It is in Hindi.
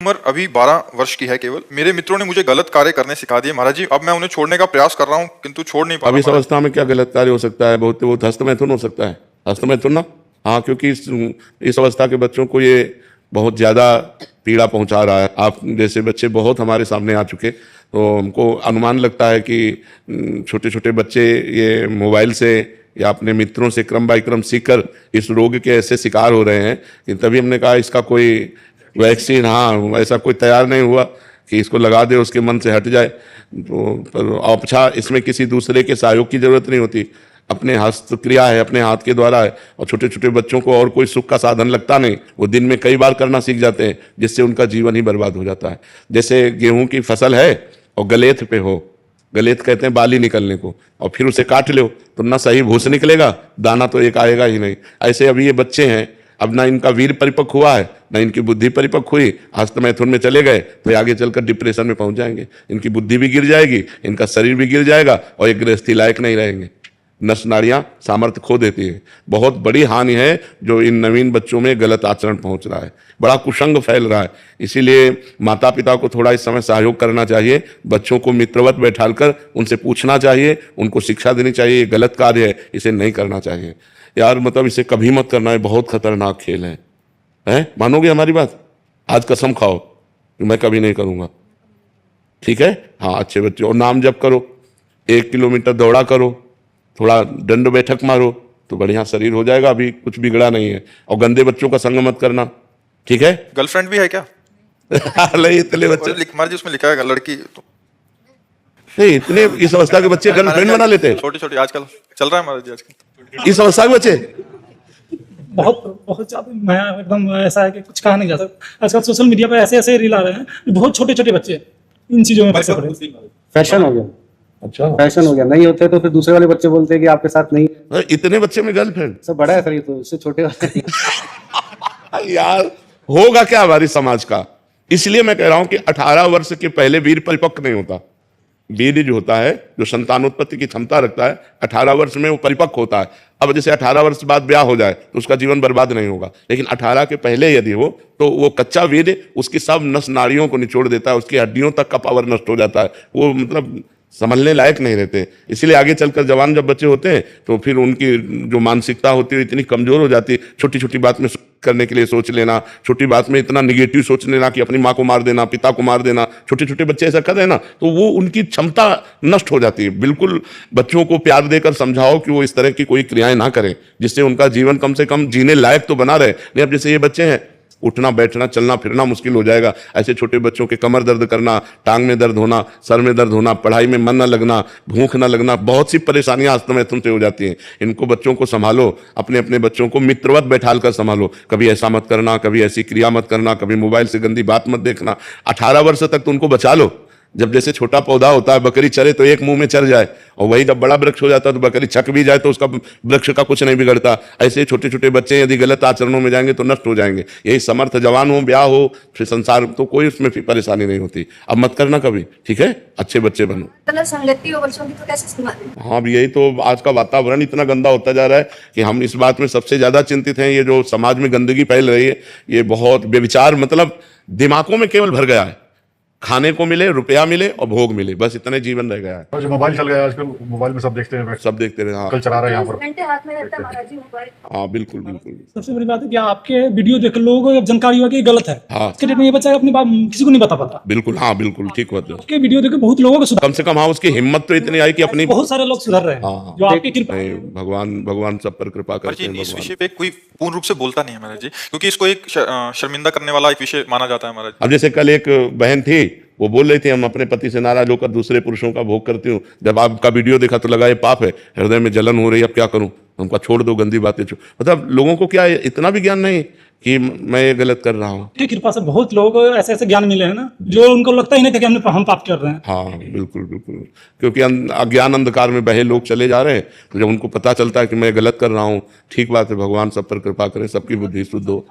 उम्र अभी 12 वर्ष की है केवल। मेरे मित्रों ने मुझे गलत कार्य करने सिखा दिए महाराज जी। अब मैं उन्हें छोड़ने का प्रयास कर रहा हूँ किंतु छोड़ नहीं पा अब रहा इस महाराज। अवस्था में क्या गलत कार्य हो सकता है? बहुत हस्तमैथुन हो सकता है। हस्तमैथुन ना, हाँ, क्योंकि इस अवस्था के बच्चों को ये बहुत ज़्यादा पीड़ा पहुंचा रहा है। आप जैसे बच्चे बहुत हमारे सामने आ चुके, तो हमको अनुमान लगता है कि छोटे छोटे बच्चे ये मोबाइल से या अपने मित्रों से क्रम बाई क्रम सीखकर इस रोग के ऐसे शिकार हो रहे हैं कि तभी हमने कहा इसका कोई वैक्सीन, हाँ, ऐसा कोई तैयार नहीं हुआ कि इसको लगा दे उसके मन से हट जाए। तो पर औपछा इसमें किसी दूसरे के सहयोग की जरूरत नहीं होती, अपने हस्त क्रिया है, अपने हाथ के द्वारा है। और छोटे छोटे बच्चों को और कोई सुख का साधन लगता नहीं, वो दिन में कई बार करना सीख जाते हैं, जिससे उनका जीवन ही बर्बाद हो जाता है। जैसे गेहूं की फसल है और गलेथ पे हो, गलेथ कहते हैं बाली निकलने को, और फिर उसे काट लो तो ना सही भूस निकलेगा, दाना तो एक आएगा ही नहीं। ऐसे अभी ये बच्चे हैं, अब ना इनका वीर परिपक्व हुआ है, ना इनकी बुद्धि परिपक्व हुई, हस्तमैथुन में चले गए तो आगे चलकर डिप्रेशन में पहुंच जाएंगे। इनकी बुद्धि भी गिर जाएगी, इनका शरीर भी गिर जाएगा और एक गृहस्थी लायक नहीं रहेंगे। नस नाड़ियां सामर्थ्य खो देती है। बहुत बड़ी हानि है जो इन नवीन बच्चों में गलत आचरण पहुंच रहा है, बड़ा कुसंग फैल रहा है। इसीलिए माता पिता को थोड़ा इस समय सहयोग करना चाहिए, बच्चों को मित्रवत बैठालकर उनसे पूछना चाहिए, उनको शिक्षा देनी चाहिए, ये गलत कार्य है, इसे नहीं करना चाहिए यार। मतलब इसे कभी मत करना है, बहुत खतरनाक खेल है। मानोगे हमारी बात? आज कसम खाओ कि मैं कभी नहीं करूंगा, ठीक है? हाँ, अच्छे बच्चे, और नाम जप करो, 1 किलोमीटर दौड़ा करो, थोड़ा दंड बैठक मारो तो बढ़िया शरीर हो जाएगा। अभी कुछ बिगड़ा नहीं है। और गंदे बच्चों का संग मत करना, ठीक है? गर्लफ्रेंड भी है क्या? इतने बच्चे महाराज जी उसमें लिखा है लड़की तो। नहीं, इतने इस अवस्था के बच्चे गर्लफ्रेंड बना लेते हैं। छोटे छोटे आजकल चल रहा है महाराज जी आजकल इस अवस्था के बच्चे बहुत बहुत ज्यादा, मैं एकदम ऐसा है कि कुछ कहा नहीं जा सकता। आजकल सोशल मीडिया पे ऐसे ऐसे रील आ रहे हैं, बहुत छोटे छोटे बच्चे इन चीजों में फंसे पड़े। फैशन हो गया। अच्छा, फैशन हो गया। नहीं होते तो फिर दूसरे वाले बच्चे बोलते हैं कि आपके साथ नहीं है। इतने बच्चे में गर्लफ्रेंड? सब बड़ा है सर, ये तो इससे छोटे वाले। यार होगा क्या हमारी समाज का? इसलिए मैं कह रहा हूं कि 18 वर्ष के पहले वीर परिपक्व नहीं होता। वीर जो होता है, जो संतानोत्पत्ति की क्षमता रखता है, 18 वर्ष में वो परिपक्व होता है। अब जैसे 18 वर्ष बाद ब्याह हो जाए तो उसका जीवन बर्बाद नहीं होगा, लेकिन 18 के पहले यदि हो तो वो कच्चा वीर उसकी सब नस नाड़ियों को निचोड़ देता है, उसकी हड्डियों तक का पावर नष्ट हो जाता है, वो मतलब संभलने लायक नहीं रहते। इसलिए आगे चलकर जवान जब बच्चे होते हैं तो फिर उनकी जो मानसिकता होती है इतनी कमजोर हो जाती है, छोटी छोटी बात में करने के लिए सोच लेना, छोटी बात में इतना निगेटिव सोच लेना कि अपनी माँ को मार देना, पिता को मार देना। छोटे छोटे बच्चे ऐसा कर रहे हैं ना, तो वो उनकी क्षमता नष्ट हो जाती है। बिल्कुल बच्चों को प्यार देकर समझाओ कि वो इस तरह की कोई क्रियाएं ना करें, जिससे उनका जीवन कम से कम जीने लायक तो बना रहे। नहीं, अब जैसे ये बच्चे हैं, उठना बैठना चलना फिरना मुश्किल हो जाएगा। ऐसे छोटे बच्चों के कमर दर्द करना, टांग में दर्द होना, सर में दर्द होना, पढ़ाई में मन न लगना, भूख न लगना, बहुत सी परेशानियां हस्तमैथुन से हो जाती हैं। इनको बच्चों को संभालो, अपने अपने बच्चों को मित्रवत बैठाल कर संभालो। कभी ऐसा मत करना, कभी ऐसी क्रिया मत करना, कभी मोबाइल से गंदी बात मत देखना। 18 वर्ष तक तो उनको बचा लो। जब जैसे छोटा पौधा होता है, बकरी चरे तो एक मुंह में चर जाए, और वही जब बड़ा वृक्ष हो जाता है तो बकरी छक भी जाए तो उसका वृक्ष का कुछ नहीं बिगड़ता। ऐसे छोटे छोटे बच्चे यदि गलत आचरणों में जाएंगे तो नष्ट हो जाएंगे। यही समर्थ जवान हो, ब्याह हो, फिर संसार, तो कोई उसमें फिर परेशानी नहीं होती। अब मत करना कभी, ठीक है? अच्छे बच्चे बनो। संगति हो बच्चों की तो कैसे संभालें? हाँ, अब यही तो आज का वातावरण इतना गंदा होता जा रहा है कि हम इस बात में सबसे ज्यादा चिंतित हैं। ये जो समाज में गंदगी फैल रही है, ये बहुत व्यभिचार, मतलब दिमागों में केवल भर गया है। खाने को मिले, रुपया मिले और भोग मिले, बस इतने जीवन रह गया है। और जो मोबाइल चल गया है आजकल, मोबाइल में सब देखते हैं, सब देखते रहे। हाँ, कल चला रहे हैं यहाँ पर। घंटे हाथ में रहता है महाराज जी मोबाइल। हाँ, बिल्कुल बिल्कुल। सबसे बड़ी बात है कि आपके वीडियो देख लोगों को जानकारी हुआ कि गलत है। हाँ, इसके डेट में ये बच्चा अपनी बात किसी को नहीं बता पाता। बिल्कुल, हाँ बिल्कुल ठीक बात है। आपके वीडियो देख के बहुत लोगों को सुधार, कम से कम हाँ, उसकी हिम्मत तो इतनी आई कि अपनी, बहुत सारे लोग सुधर रहे हैं। हाँ, जो आपकी कृपा। भगवान सब पर कृपा करते हैं। इस विषय पे कोई पूर्ण रूप से बोलता नहीं है महाराज जी, क्योंकि इसको एक शर्मिंदा करने वाला एक विषय माना जाता है महाराज। अब जैसे कल एक बहन थी, वो बोल रही थी हम अपने पति से नाराज होकर दूसरे पुरुषों का भोग करती हूँ। जब आपका वीडियो देखा तो लगा ये पाप है, हृदय में जलन हो रही है, अब क्या करूं? हमको छोड़ दो, गंदी बातें मतलब लोगों को क्या इतना भी ज्ञान नहीं कि मैं ये गलत कर रहा हूँ। की कृपा से बहुत लोग ऐसे ऐसे ज्ञान मिले हैं ना, जो उनको लगता ही नहीं था कि हम पाप कर रहे हैं। हाँ बिल्कुल बिल्कुल, क्योंकि अज्ञान अंधकार में बहे लोग चले जा रहे हैं, तो जब उनको पता चलता है कि मैं गलत कर रहा हूँ, ठीक बात है, भगवान सब पर कृपा करें, सबकी बुद्धि शुद्ध हो।